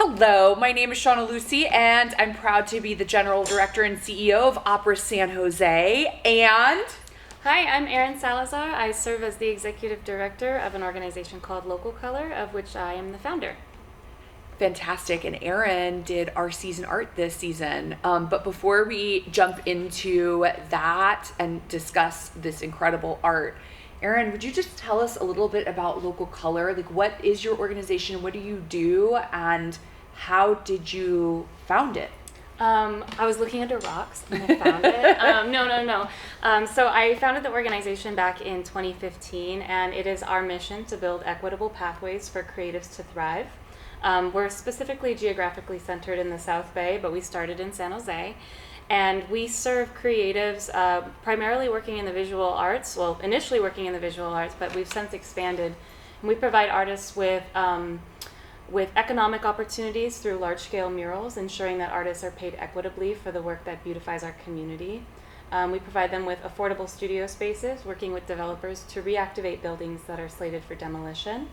Hello, my name is Shawna Lucey, and I'm proud to be the General Director and CEO of Opera San Jose. And hi, I'm Erin Salazar. I serve as the Executive Director of an organization called Local Color, of which I am the founder. fantastic, and Erin did our season art this season. But before we jump into that and discuss this incredible art, Erin, would you just tell us a little bit about Local Color? Like, what is your organization? What do you do? And how did you found it? I was looking under rocks and I found it. No. So I founded the organization back in 2015, and it is our mission to build equitable pathways for creatives to thrive. We're specifically geographically centered in the South Bay, but we started in San Jose. And we serve creatives primarily working in the visual arts, well, initially working in the visual arts, but we've since expanded. And we provide artists with economic opportunities through large-scale murals, ensuring that artists are paid equitably for the work that beautifies our community. We provide them with affordable studio spaces, working with developers to reactivate buildings that are slated for demolition.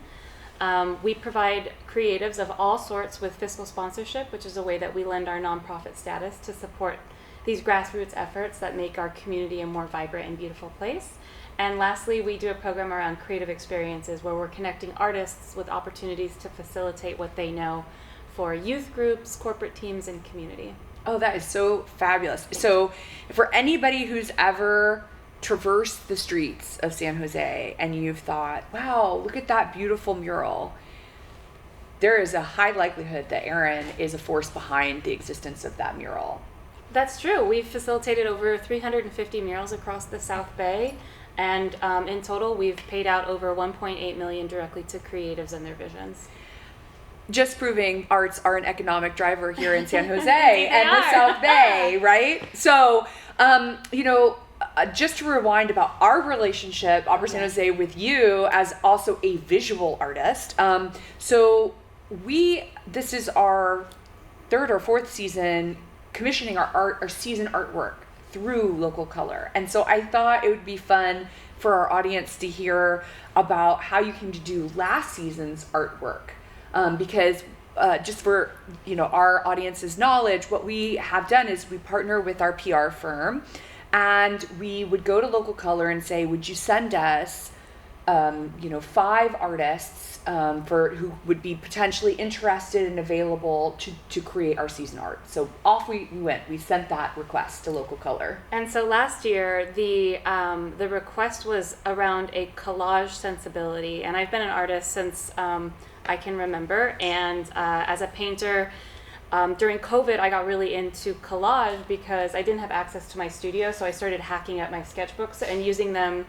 We provide creatives of all sorts with fiscal sponsorship, which is a way that we lend our nonprofit status to support these grassroots efforts that make our community a more vibrant and beautiful place. And lastly, we do a program around creative experiences where we're connecting artists with opportunities to facilitate what they know for youth groups, corporate teams, and community. Oh, that is so fabulous. So for anybody who's ever traversed the streets of San Jose and you've thought, wow, look at that beautiful mural, there is a high likelihood that Erin is a force behind the existence of that mural. That's true. We've facilitated over 350 murals across the South Bay, and in total, we've paid out over $1.8 million directly to creatives and their visions. Just proving arts are an economic driver here in San Jose and the South Bay, right? So, just to rewind about our relationship, Opera San Jose, with you as also a visual artist. This is our third or fourth season commissioning our season artwork through Local Color. And so I thought it would be fun for our audience to hear about how you came to do last season's artwork. Because just for our audience's knowledge, what we have done is we partner with our PR firm, and we would go to Local Color and say, would you send us 5 artists who would be potentially interested and available to create our season art. So off we went. We sent that request to Local Color. And so last year, the request was around a collage sensibility. And I've been an artist since I can remember. And as a painter, during COVID, I got really into collage because I didn't have access to my studio. So I started hacking up my sketchbooks and using them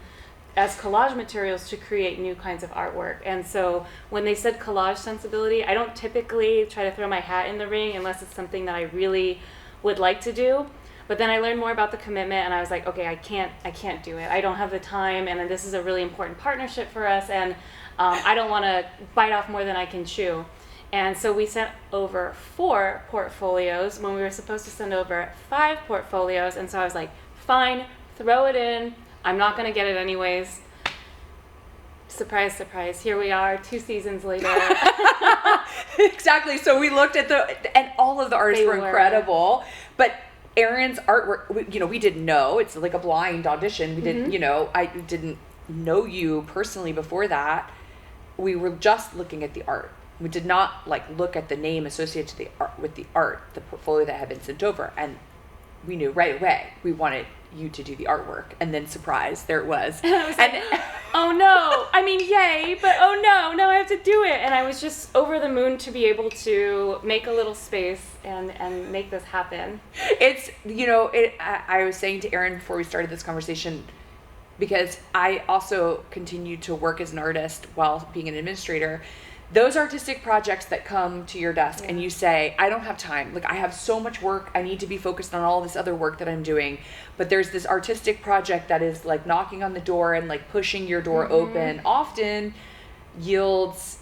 as collage materials to create new kinds of artwork. And so when they said collage sensibility, I don't typically try to throw my hat in the ring unless it's something that I really would like to do. But then I learned more about the commitment, and I was like, okay, I can't do it. I don't have the time, and then this is a really important partnership for us, and I don't want to bite off more than I can chew. And so we sent over 4 portfolios when we were supposed to send over 5 portfolios. And so I was like, fine, throw it in. I'm not going to get it anyways. Surprise, surprise. Here we are 2 seasons later. Exactly. So we looked at and all of the artists were incredible. But Erin's artwork, we didn't know. It's like a blind audition. We didn't, I didn't know you personally before that. We were just looking at the art. We did not look at the name associated to the art, with the art, the portfolio that had been sent over. And we knew right away we wanted you to do the artwork, and then surprise, there it was. And I was like, oh no, I mean, yay, but oh no, I have to do it. And I was just over the moon to be able to make a little space and make this happen. It's, I was saying to Erin before we started this conversation, because I also continued to work as an artist while being an administrator, those artistic projects that come to your desk and you say, I don't have time. I have so much work. I need to be focused on all this other work that I'm doing. But there's this artistic project that is knocking on the door and pushing your door open, often yields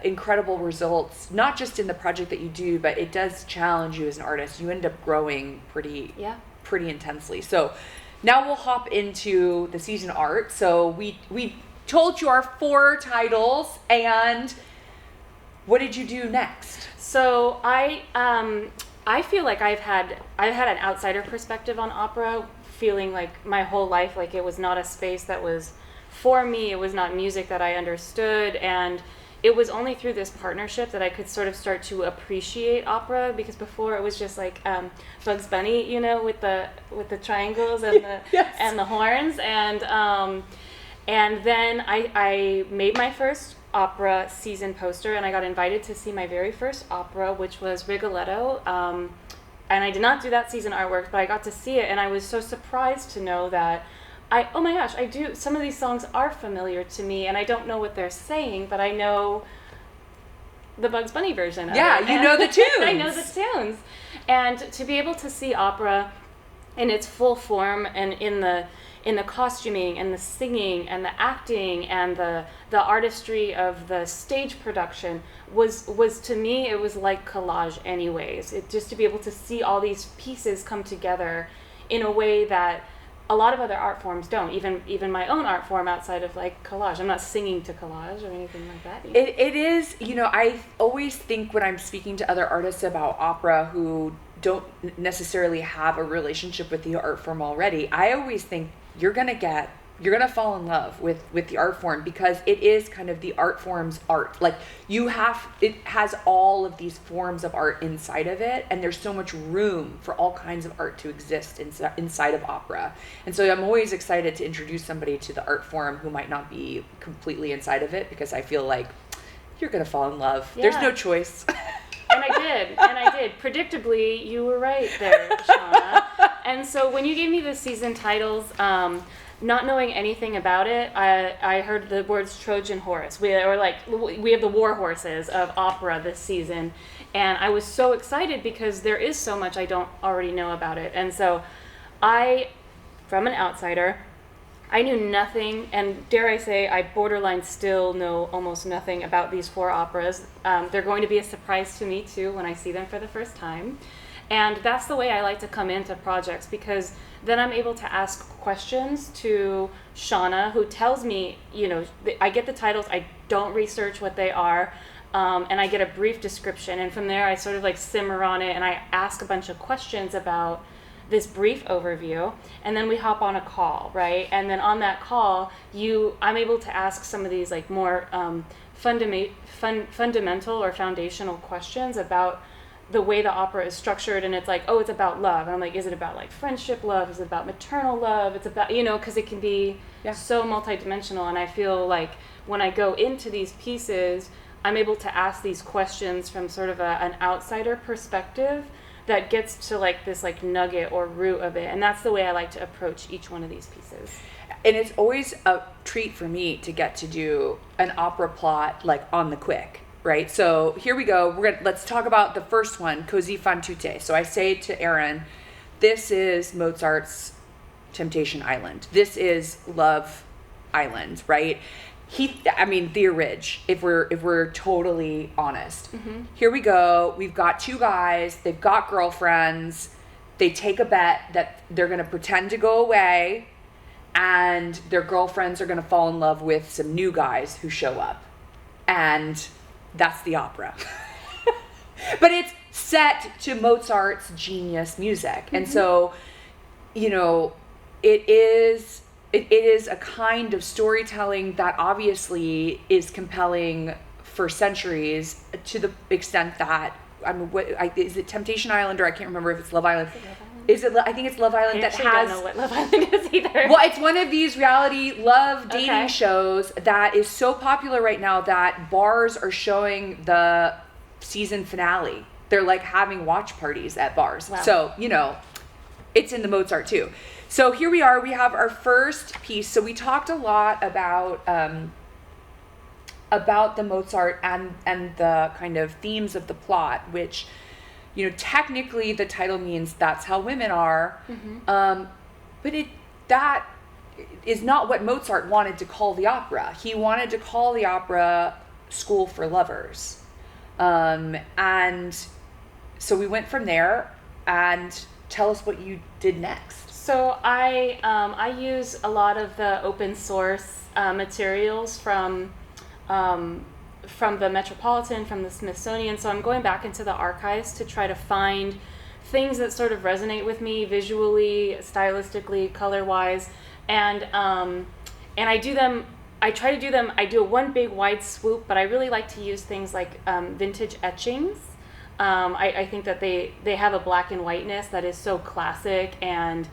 incredible results, not just in the project that you do, but it does challenge you as an artist. You end up growing pretty intensely. So now we'll hop into the season art. So we told you our 4 titles, and what did you do next? So I feel like I've had an outsider perspective on opera, feeling like my whole life like it was not a space that was for me. It was not music that I understood, and it was only through this partnership that I could sort of start to appreciate opera, because before it was just like Bugs Bunny, you know, with the triangles and the Yes. and the horns, and then I made my first opera season poster, and I got invited to see my very first opera, which was Rigoletto. And I did not do that season artwork, but I got to see it, and I was so surprised to know that oh my gosh, I do. Some of these songs are familiar to me, and I don't know what they're saying, but I know the Bugs Bunny version of it. Yeah, you know the tunes. I know the tunes. And to be able to see opera in its full form, and in the costuming and the singing and the acting and the artistry of the stage production was to me, it was like collage anyways. It just to be able to see all these pieces come together in a way that a lot of other art forms don't, even my own art form outside of like collage. I'm not singing to collage or anything like that. It is, you know, I always think when I'm speaking to other artists about opera who don't necessarily have a relationship with the art form already, I always think you're gonna fall in love with the art form, because it is kind of the art form's art. Like it has all of these forms of art inside of it, and there's so much room for all kinds of art to exist inside of opera. And so I'm always excited to introduce somebody to the art form who might not be completely inside of it, because I feel like you're gonna fall in love. Yeah. There's no choice. And I did. Predictably, you were right there, Shawna. And so when you gave me the season titles, not knowing anything about it, I heard the words Trojan horse. We have the war horses of opera this season, and I was so excited because there is so much I don't already know about it. And so from an outsider, I knew nothing, and dare I say, I borderline still know almost nothing about these 4 operas. They're going to be a surprise to me too when I see them for the first time. And that's the way I like to come into projects, because then I'm able to ask questions to Shawna, who tells me, you know, I get the titles, I don't research what they are, and I get a brief description. And from there, I sort of like simmer on it, and I ask a bunch of questions about this brief overview, and then we hop on a call, right? And then on that call, I'm able to ask some of these like more fundamental or foundational questions about the way the opera is structured. And it's like, oh, it's about love. And I'm like, is it about like friendship love? Is it about maternal love? It's about, you know, because it can be so multidimensional. And I feel like when I go into these pieces, I'm able to ask these questions from sort of an outsider perspective that gets to like this like nugget or root of it. And that's the way I like to approach each one of these pieces. And it's always a treat for me to get to do an opera plot like on the quick. Right, so here we go. Let's talk about the first one, Così fan tutte. So I say to Erin, this is Mozart's Temptation Island. This is Love Island, right? The orig. If we're totally honest. Mm-hmm. Here we go. We've got 2 guys. They've got girlfriends. They take a bet that they're going to pretend to go away, and their girlfriends are going to fall in love with some new guys who show up, and that's the opera. But it's set to Mozart's genius music. Mm-hmm. And so, you know, it is a kind of storytelling that obviously is compelling for centuries, to the extent that, is it Temptation Island, or I can't remember if it's Love Island. I think it's Love Island that has... I don't know what Love Island is either. Well, it's one of these reality love dating shows that is so popular right now that bars are showing the season finale. They're like having watch parties at bars. Wow. So, you know, it's in the Mozart too. So here we are. We have our first piece. So we talked a lot about the Mozart and the kind of themes of the plot, which... You know, technically the title means that's how women are, mm-hmm. But that is not what Mozart wanted to call the opera. He wanted to call the opera School for Lovers. And so we went from there, and tell us what you did next. So I use a lot of the open source materials from from the Metropolitan, from the Smithsonian. So I'm going back into the archives to try to find things that sort of resonate with me visually, stylistically, color-wise, and I do them. I try to do them. I do a one big wide swoop, but I really like to use things like vintage etchings. I think that they have a black and whiteness that is so classic, and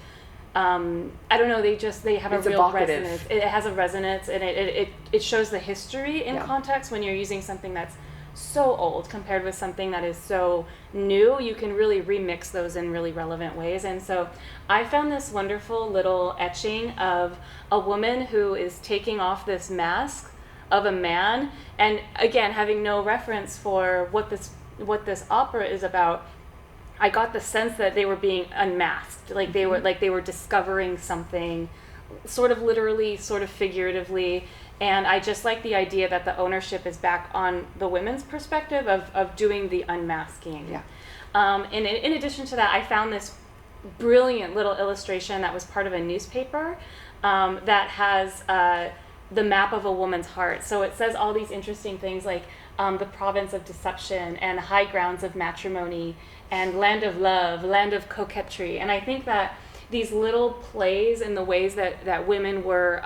I don't know, they have it's a real evocative. resonance. It has a resonance, and it shows the history in context. When you're using something that's so old compared with something that is so new, you can really remix those in really relevant ways. And so I found this wonderful little etching of a woman who is taking off this mask of a man, and again, having no reference for what this opera is about, I got the sense that they were being unmasked, like they were discovering something, sort of literally, sort of figuratively. And I just like the idea that the ownership is back on the women's perspective of doing the unmasking. Yeah. And in addition to that, I found this brilliant little illustration that was part of a newspaper that has the map of a woman's heart. So it says all these interesting things like the province of deception and high grounds of matrimony and land of love, land of coquetry. And I think that these little plays and the ways that women were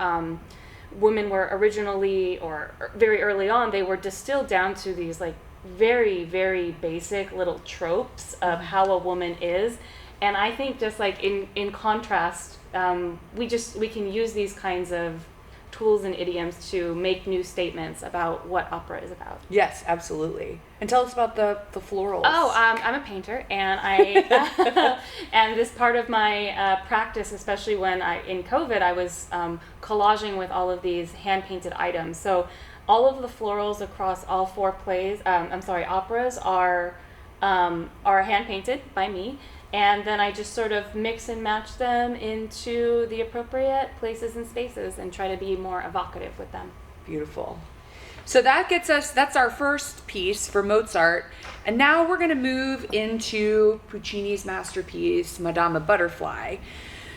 originally, or very early on, they were distilled down to these like very, very basic little tropes of how a woman is. And I think just like in contrast, we can use these kinds of tools and idioms to make new statements about what opera is about. Yes, absolutely. And tell us about the florals. Oh, I'm a painter, and I and this part of my practice, especially when in COVID, I was collaging with all of these hand-painted items. So all of the florals across all four operas are hand-painted by me. And then I just sort of mix and match them into the appropriate places and spaces and try to be more evocative with them. Beautiful. So that's our first piece for Mozart. And now we're going to move into Puccini's masterpiece, Madama Butterfly.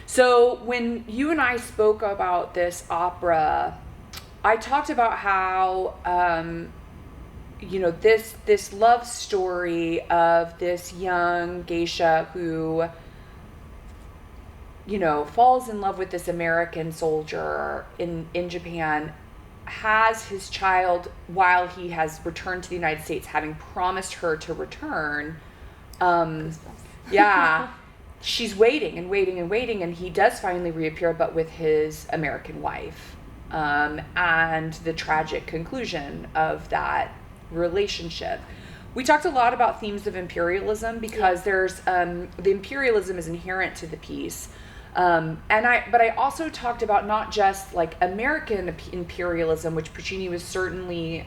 So when you and I spoke about this opera, I talked about how this love story of this young geisha who, falls in love with this American soldier in Japan, has his child while he has returned to the United States, having promised her to return. She's waiting and waiting and waiting, and he does finally reappear, but with his American wife, and the tragic conclusion of that relationship. We talked a lot about themes of imperialism because there's the imperialism is inherent to the piece, but I also talked about not just like American imperialism, which Puccini was certainly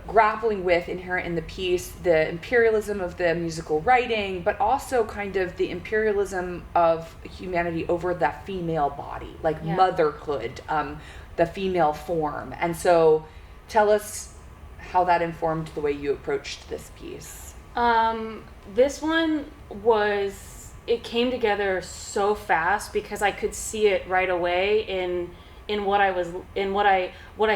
grappling with inherent in the piece, the imperialism of the musical writing, but also kind of the imperialism of humanity over that female body, like motherhood, the female form. And so tell us how that informed the way you approached this piece. This one it came together so fast because I could see it right away in what I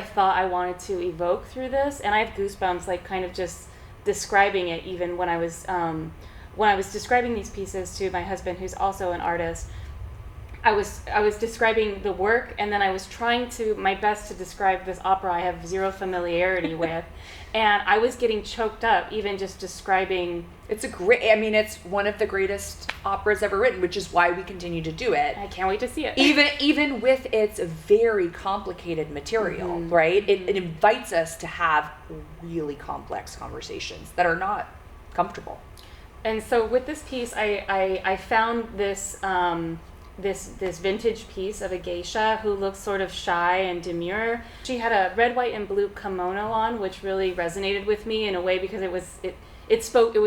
thought I wanted to evoke through this. And I have goosebumps, like kind of just describing it, even when I was describing these pieces to my husband, who's also an artist. I was describing the work, and then I was trying my best to describe this opera I have zero familiarity with, and I was getting choked up even just describing. It's it's one of the greatest operas ever written, which is why we continue to do it. I can't wait to see it. Even with its very complicated material, right? It invites us to have really complex conversations that are not comfortable. And so with this piece, I found this vintage piece of a geisha who looks sort of shy and demure. She had a red, white, and blue kimono on, which really resonated with me in a way because it was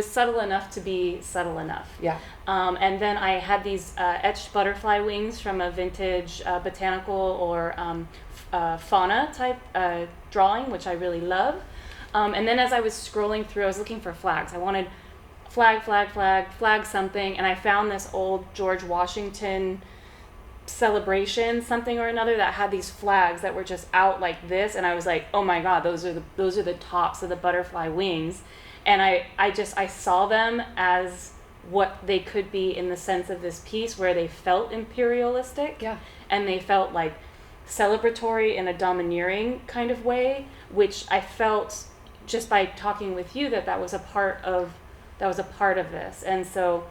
subtle enough to be subtle enough. Yeah. And then I had these etched butterfly wings from a vintage botanical or fauna type drawing, which I really love. And then as I was scrolling through, I was looking for flags. I wanted flag something, and I found this old George Washington celebration, something or another, that had these flags that were just out like this, and I was like, oh my god, those are the tops of the butterfly wings. And I saw them as what they could be in the sense of this piece, where they felt imperialistic, Yeah. and they felt like celebratory in a domineering kind of way, which I felt just by talking with you that was a part of this. And so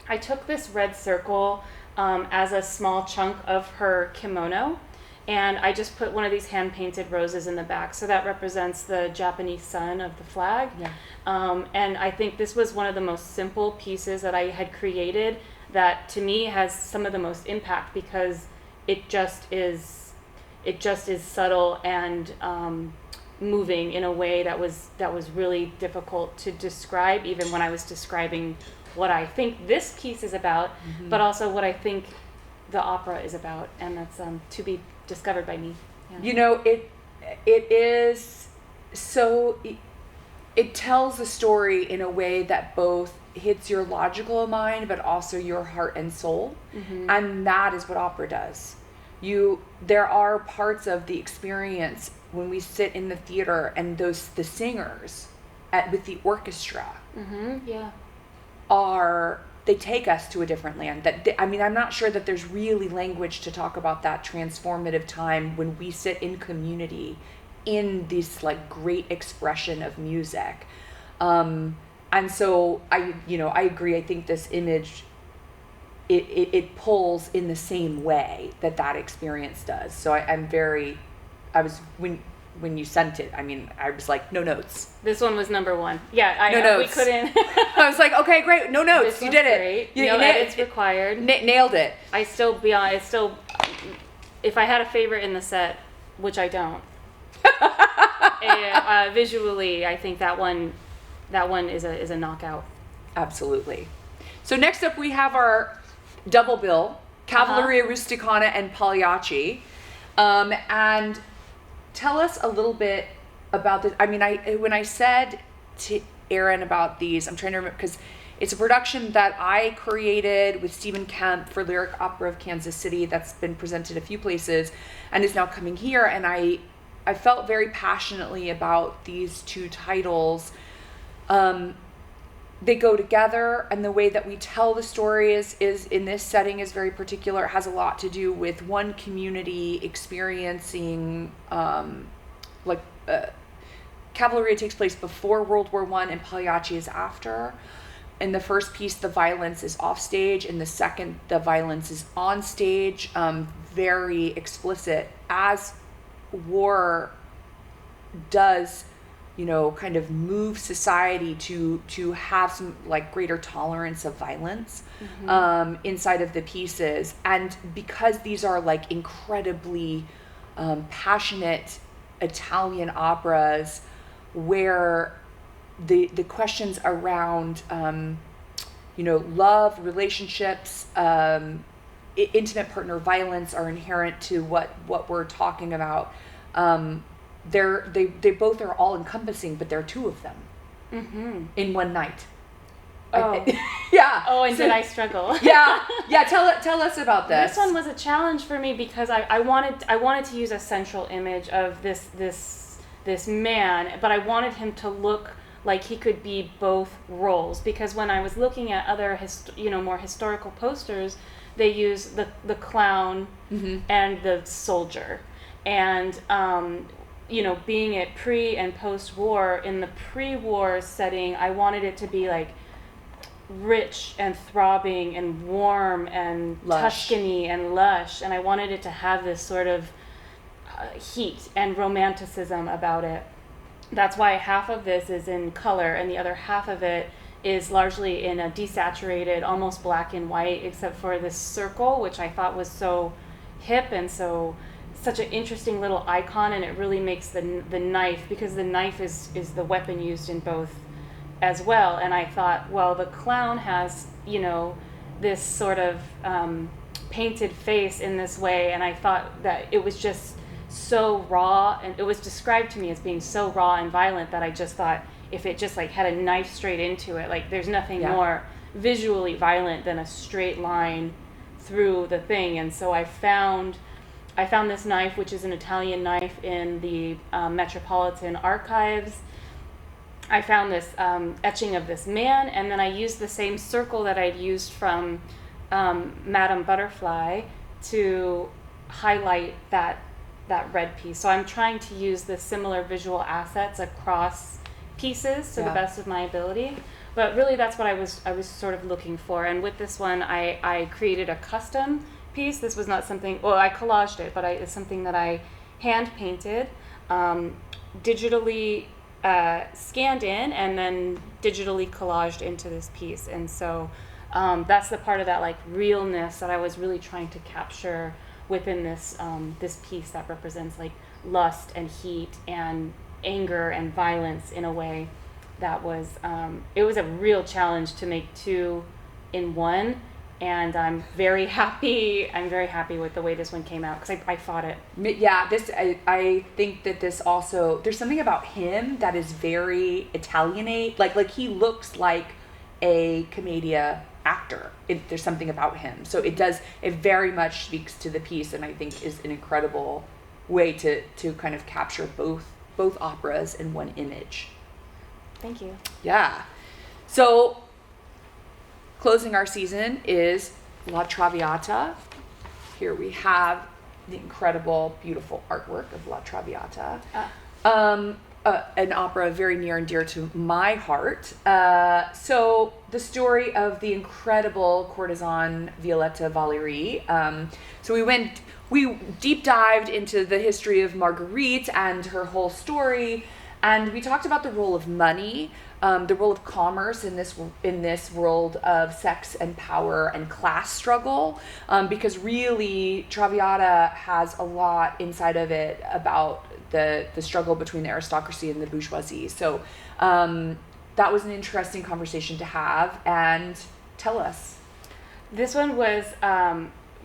I took this red circle as a small chunk of her kimono, and I just put one of these hand-painted roses in the back. So that represents the Japanese sun of the flag. Yeah. And I think this was one of the most simple pieces that I had created that to me has some of the most impact, because it just is subtle and moving in a way that was really difficult to describe, even when I was describing what I think this piece is about, but also what I think the opera is about, and that's to be discovered by me. Yeah. You know, it is so, it tells the story in a way that both hits your logical mind, but also your heart and soul. And that is what opera does. There are parts of the experience when we sit in the theater and the singers with the orchestra Yeah. they take us to a different land. I'm not sure that there's really language to talk about that transformative time when we sit in community in this like great expression of music. And so I agree. I think this image, it pulls in the same way that experience does. So when you sent it, I was like, no notes. This one was number one. Yeah, no notes. We couldn't. I was like, okay, great, no notes. You did great. it. No edits required. Nailed it. If I had a favorite in the set, which I don't, visually, I think that one is a knockout. Absolutely. So next up, we have our double bill: Cavalleria Rusticana and Pagliacci. And tell us a little bit about this. When I said to Erin about these, I'm trying to remember, because it's a production that I created with Stephen Kemp for Lyric Opera of Kansas City that's been presented a few places and is now coming here. And I felt very passionately about these two titles. They go together, and the way that we tell the story is in this setting is very particular. It has a lot to do with one community experiencing, Cavalleria takes place before World War I and Pagliacci is after. In the first piece, the violence is off stage. In the second, the violence is on stage, very explicit, as war does, kind of move society to have some like greater tolerance of violence inside of the pieces. And because these are like incredibly passionate Italian operas, where the questions around love, relationships, intimate partner violence are inherent to what we're talking about. They both are all encompassing, but there are two of them in one night. Oh. Yeah. Oh, and did I struggle? Yeah. Tell us about this. This one was a challenge for me because I wanted to use a central image of this man, but I wanted him to look like he could be both roles, because when I was looking at other more historical posters, they use the clown and the soldier, and being at pre and post-war, in the pre-war setting, I wanted it to be like rich and throbbing and warm and lush. Tuscany and lush, and I wanted it to have this sort of heat and romanticism about it. That's why half of this is in color and the other half of it is largely in a desaturated, almost black and white, except for this circle, which I thought was so hip and such an interesting little icon, and it really makes the knife, because the knife is the weapon used in both as well. And I thought, well, the clown has, this sort of painted face in this way, and I thought that it was just so raw, and it was described to me as being so raw and violent that I just thought, if it just like had a knife straight into it, like there's nothing more visually violent than a straight line through the thing. And so I found this knife, which is an Italian knife, in the Metropolitan Archives. I found this etching of this man, and then I used the same circle that I'd used from Madame Butterfly to highlight that red piece. So I'm trying to use the similar visual assets across pieces to the best of my ability. But really, that's what I was sort of looking for. And with this one, I created a custom piece. This was not something, well, I collaged it, but it's something that I hand painted, digitally scanned in, and then digitally collaged into this piece. And so that's the part of that like realness that I was really trying to capture within this this piece that represents like lust and heat and anger and violence in a way that was it was a real challenge to make two in one. And I'm very happy with the way this one came out, because I fought it. Yeah, I think that this also, there's something about him that is very Italianate. Like he looks like a commedia actor. There's something about him. So it very much speaks to the piece, and I think is an incredible way to kind of capture both operas in one image. Thank you. Yeah. So closing our season is La Traviata. Here we have the incredible, beautiful artwork of La Traviata. An opera very near and dear to my heart. So the story of the incredible courtesan Violetta Valéry. So we deep dived into the history of Marguerite and her whole story, and we talked about the role of money, the role of commerce in this world of sex and power and class struggle, because really Traviata has a lot inside of it about the struggle between the aristocracy and the bourgeoisie. So that was an interesting conversation to have. And tell us. This one was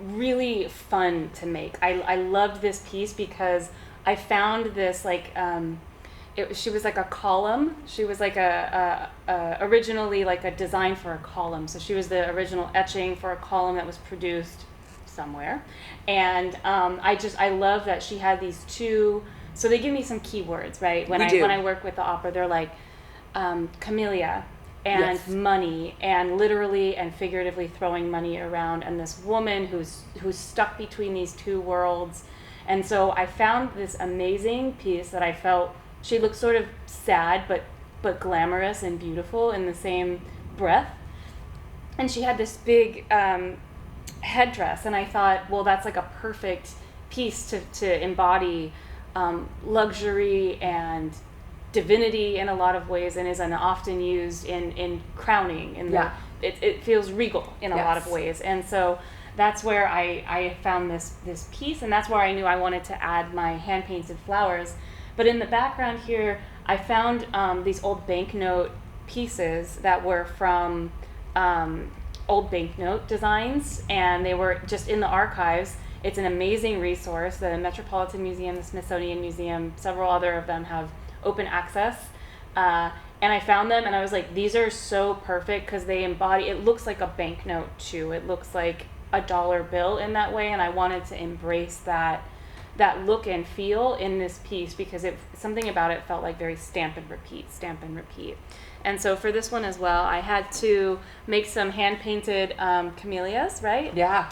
really fun to make. I loved this piece because I found this like she was like a column. She was like originally like a design for a column. So she was the original etching for a column that was produced somewhere. And I love that she had these two. So they give me some keywords, right? When I work with the opera, they're like camellia and money, and literally and figuratively throwing money around, and this woman who's stuck between these two worlds. And so I found this amazing piece that I felt she looked sort of sad but glamorous and beautiful in the same breath. And she had this big headdress, and I thought, well, that's like a perfect piece to embody luxury and divinity in a lot of ways, and is often used in crowning. It feels regal in a lot of ways. And so that's where I found this piece, and that's where I knew I wanted to add my hand-painted flowers. But in the background here, I found these old banknote pieces that were from old banknote designs, and they were just in the archives. It's an amazing resource. The Metropolitan Museum, the Smithsonian Museum, several other of them have open access. And I found them, and I was like, these are so perfect because they embody, it looks like a banknote too. It looks like a dollar bill in that way, and I wanted to embrace that look and feel in this piece because something about it felt like very stamp and repeat. And so for this one as well, I had to make some hand-painted camellias, right? Yeah.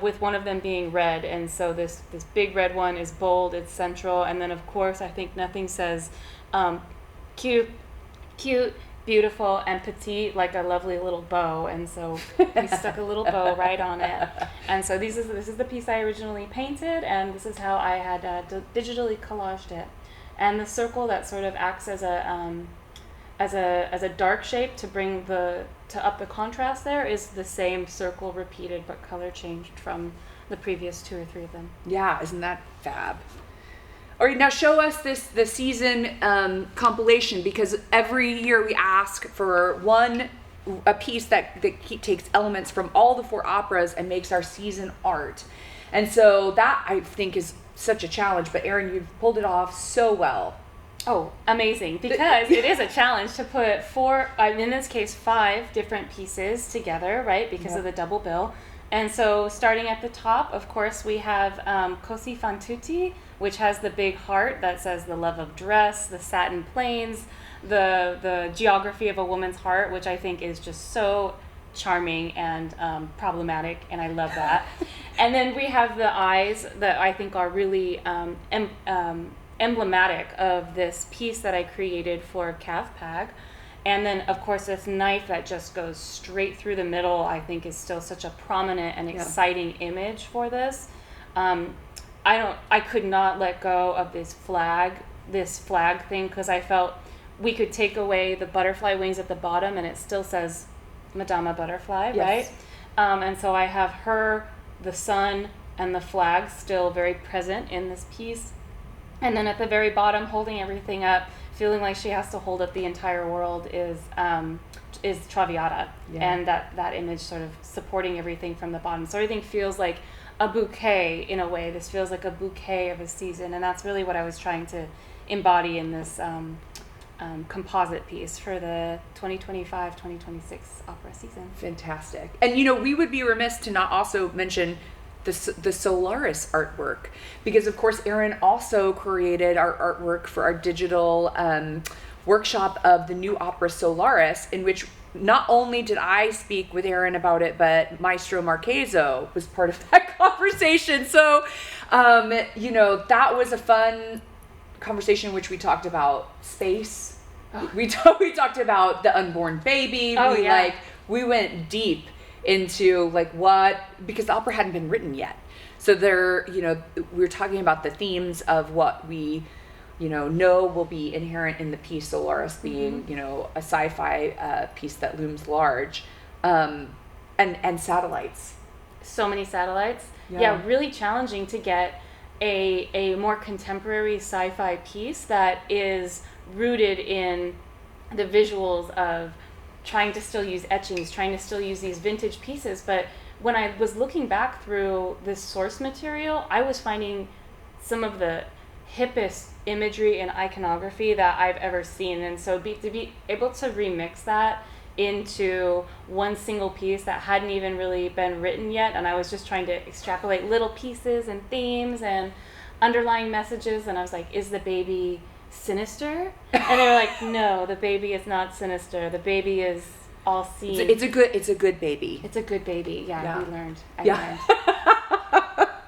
With one of them being red. And so this big red one is bold, it's central. And then, of course, I think nothing says cute, beautiful, and petite like a lovely little bow. And so we stuck a little bow right on it. And so this is the piece I originally painted, and this is how I had digitally collaged it. And the circle that sort of acts as a dark shape to up the contrast there is the same circle repeated but color changed from the previous two or three of them. Yeah, isn't that fab? All right, now show us the season compilation, because every year we ask for a piece that takes elements from all the four operas and makes our season art. And so that, I think, is such a challenge, but Erin, you've pulled it off so well. Oh, amazing, because it is a challenge to put in this case, 5 different pieces together, right, because of the double bill. And so starting at the top, of course, we have Cosi fan tutti, which has the big heart that says the love of dress, the satin plains, the geography of a woman's heart, which I think is just so charming and problematic, and I love that. And then we have the eyes that I think are really emblematic of this piece that I created for Calf Pag. And then, of course, this knife that just goes straight through the middle, I think is still such a prominent and exciting image for this. I could not let go of this flag thing, because I felt we could take away the butterfly wings at the bottom and it still says Madama Butterfly, right? And so I have her, the sun, and the flag still very present in this piece. And then at the very bottom, holding everything up, feeling like she has to hold up the entire world, is Traviata. And that image sort of supporting everything from the bottom. So everything feels like a bouquet in a way. This feels like a bouquet of a season. And that's really what I was trying to embody in this composite piece for the 2025-2026 opera season. Fantastic. And we would be remiss to not also mention the Solaris artwork, because of course Erin also created our artwork for our digital workshop of the new opera Solaris, in which not only did I speak with Erin about it, but Maestro Marcheso was part of that conversation. So that was a fun conversation in which we talked about space. We talked about the unborn baby. We went deep into because the opera hadn't been written yet. So we were talking about the themes of what we know will be inherent in the piece, Solaris being a sci-fi piece that looms large, and satellites. So many satellites. Yeah, really challenging to get a more contemporary sci-fi piece that is rooted in the visuals of trying to still use etchings, trying to still use these vintage pieces. But when I was looking back through this source material, I was finding some of the hippest imagery and iconography that I've ever seen. And so to be able to remix that into one single piece that hadn't even really been written yet, and I was just trying to extrapolate little pieces and themes and underlying messages, and I was like, is the baby sinister? And they were like, no, the baby is not sinister. The baby is all seen. It's a good baby. It's a good baby. Yeah. We learned. I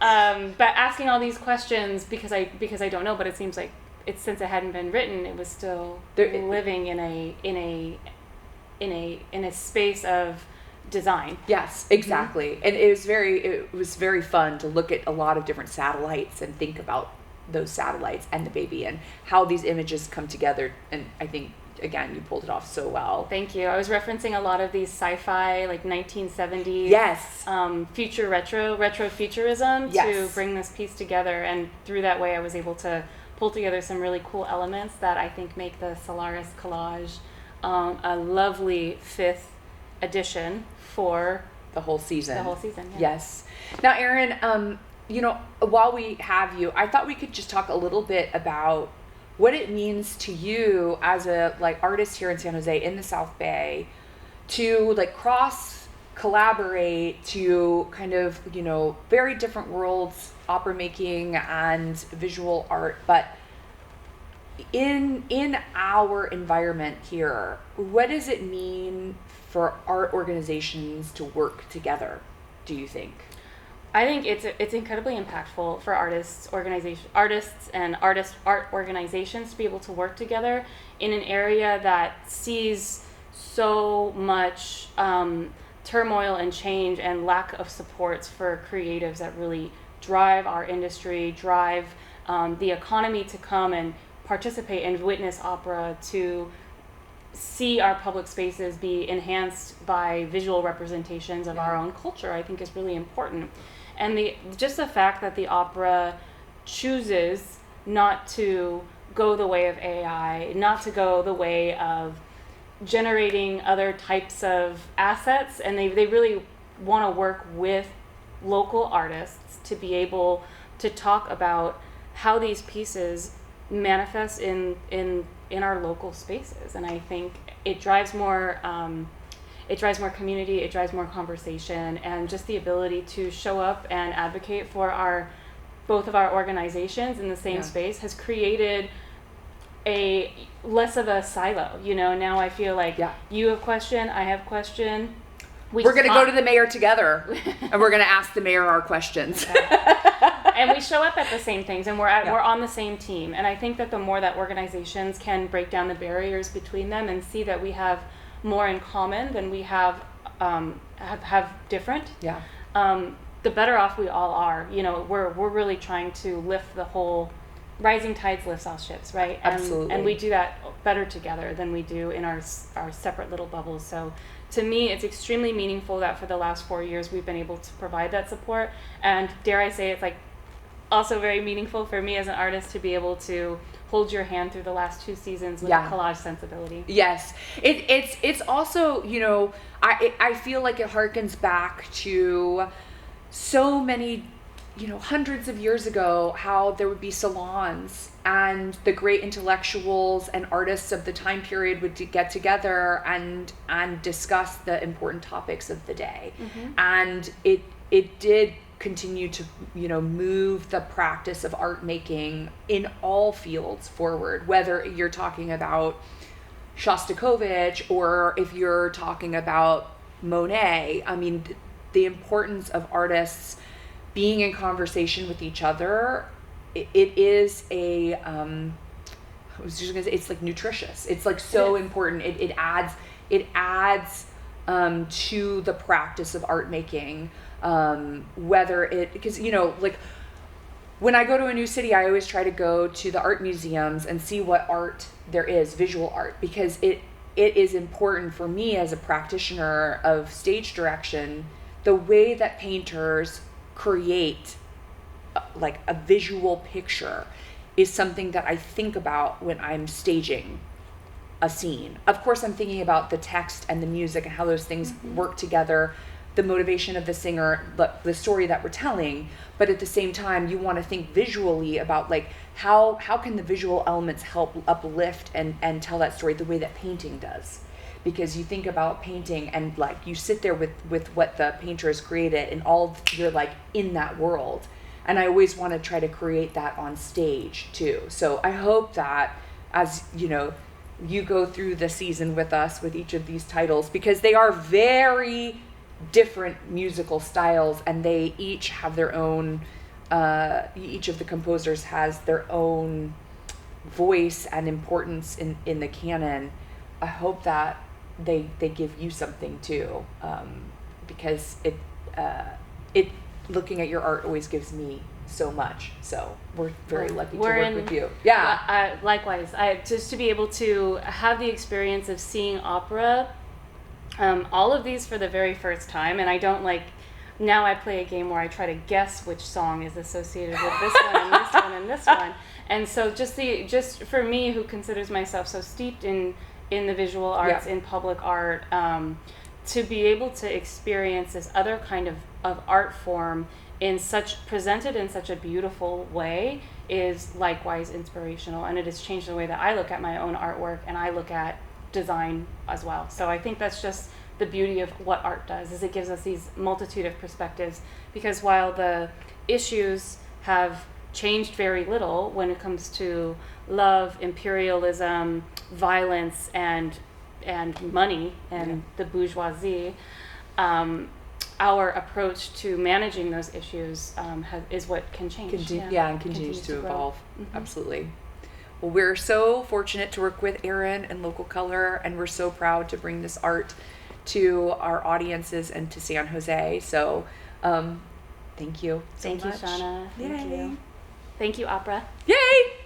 learned. But asking all these questions because I don't know, but it seems like since it hadn't been written, it was still living in a space of design. Yes, exactly. Mm-hmm. And it was very fun to look at a lot of different satellites and think about those satellites and the baby and how these images come together. And I think, again, you pulled it off so well. Thank you. I was referencing a lot of these sci-fi, 1970s, future retrofuturism to bring this piece together. And through that way, I was able to pull together some really cool elements that I think make the Solaris collage a lovely 5th edition for the whole season. Yes. Now, Erin, while we have you, I thought we could just talk a little bit about what it means to you as a artist here in San Jose in the South Bay to cross collaborate to kind of, very different worlds, opera making and visual art, but in our environment here, what does it mean for art organizations to work together, do you think? I think it's incredibly impactful for art organizations to be able to work together in an area that sees so much turmoil and change and lack of supports for creatives that really drive our industry, drive the economy to come and participate and witness opera, to see our public spaces be enhanced by visual representations of our own culture, I think is really important. And just the fact that the opera chooses not to go the way of AI, not to go the way of generating other types of assets, and they really want to work with local artists to be able to talk about how these pieces manifest in our local spaces. And I think it drives more it drives more community, it drives more conversation, and just the ability to show up and advocate for both of our organizations in the same space has created a less of a silo. Now I feel like you have question, I have question. We're going to go to the mayor together, and we're going to ask the mayor our questions. And we show up at the same things, and we're on the same team. And I think that the more that organizations can break down the barriers between them and see that we have more in common than we have different, the better off we all are. We're really trying to lift the whole. Rising tides lifts all ships, right? Absolutely. And we do that better together than we do in our separate little bubbles. So to me, it's extremely meaningful that for the last 4 years we've been able to provide that support. And dare I say, it's like also very meaningful for me as an artist to be able to hold your hand through the last 2 seasons with a collage sensibility. Yes, it's also, I feel like it harkens back to so many, hundreds of years ago, how there would be salons and the great intellectuals and artists of the time period would get together and discuss the important topics of the day. And it did continue to, move the practice of art making in all fields forward, whether you're talking about Shostakovich or if you're talking about Monet. I mean, the importance of artists being in conversation with each other, it is I was just gonna say, it's like nutritious. It's like so important. It adds to the practice of art making. Because like when I go to a new city, I always try to go to the art museums and see what art there is, visual art, because it is important for me as a practitioner of stage direction, the way that painters create like a visual picture is something that I think about when I'm staging a scene. Of course, I'm thinking about the text and the music and how those things work together, the motivation of the singer, the story that we're telling. But at the same time, you want to think visually about like how can the visual elements help uplift and tell that story the way that painting does. Because you think about painting and like you sit there with what the painter has created and you're like in that world. And I always want to try to create that on stage too. So I hope that as you go through the season with us with each of these titles, because they are very different musical styles and they each have their own, each of the composers has their own voice and importance in the canon. I hope that they give you something too, because it looking at your art always gives me so much. So we're very lucky to work with you. Yeah. Likewise, just to be able to have the experience of seeing opera, all of these for the very first time, and I don't like. Now I play a game where I try to guess which song is associated with this one and this one and this one, and so just for me, who considers myself so steeped in the visual arts, in public art, to be able to experience this other kind of art form presented in such a beautiful way is likewise inspirational, and it has changed the way that I look at my own artwork and I look at design as well. So I think that's just the beauty of what art does, is it gives us these multitude of perspectives, because while the issues have changed very little when it comes to love, imperialism, violence, and money and the bourgeoisie, our approach to managing those issues is what can change. And continues to evolve. Absolutely. Well, we're so fortunate to work with Erin and Local Color, and we're so proud to bring this art to our audiences and to San Jose. So thank you so much. Thank you, Shawna. Yay. Thank you, opera. Yay!